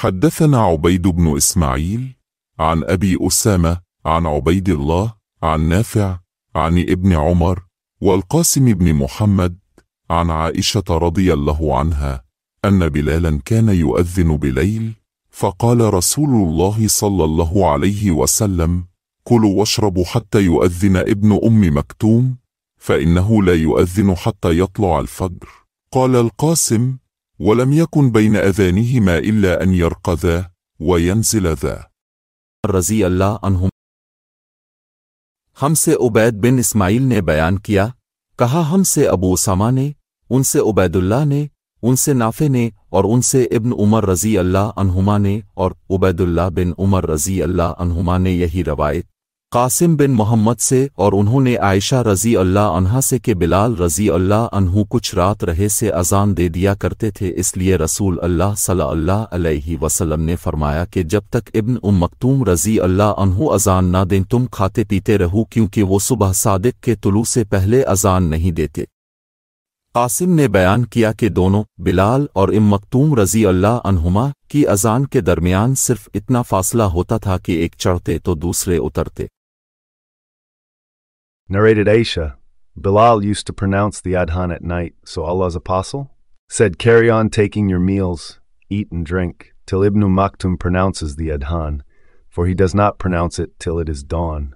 حدثنا عبيد بن إسماعيل عن أبي أسامة عن عبيد الله عن نافع عن ابن عمر والقاسم بن محمد عن عائشة رضي الله عنها أن بلالا كان يؤذن بليل، فقال رسول الله صلى الله عليه وسلم: كلوا واشربوا حتى يؤذن ابن أم مكتوم، فإنه لا يؤذن حتى يطلع الفجر. قال القاسم: ولم يكن بين أذانهما إلا أن يرقذا وينزل ذا रज़ी अल्लाह अन्हुम। हमसे उबैद बिन इस्माइल ने बयान किया, कहा हमसे अबू उसामा ने, उनसे उबैदुल्लाह ने, उनसे नाफे ने और उनसे इब्न उमर रज़ी अल्लाह अन्हुमा ने और उबैदुल्लाह बिन उमर रज़ी अल्लाह अन्हुमा ने यही रवायत कासिम बिन मोहम्मद से और उन्होंने आयशा रज़ी अल्लाह अन्हा से कि बिलाल रज़ी अल्लाह अन्हु कुछ रात रहे से अज़ान दे दिया करते थे, इसलिए रसूल अल्लाह सल्लल्लाहु अलैहि वसल्लम ने फरमाया कि जब तक इब्न उम मक्तूम रज़ी अल्लाह अन्हु अज़ान ना दें तुम खाते पीते रहो, क्योंकि वो सुबह सादिक के तुलू से पहले अज़ान नहीं देते। कासिम ने बयान किया कि दोनों बिलाल और इम मक्तूम रज़ी अल्लाह अन्हुमा की अज़ान के दरमियान सिर्फ इतना फासला होता था कि एक चढ़ते तो दूसरे उतरते। Narrated Aisha, Bilal used to pronounce the adhan at night, so Allah's apostle said, carry on taking your meals, eat and drink, till Ibn Maktum pronounces the adhan, for he does not pronounce it till it is dawn.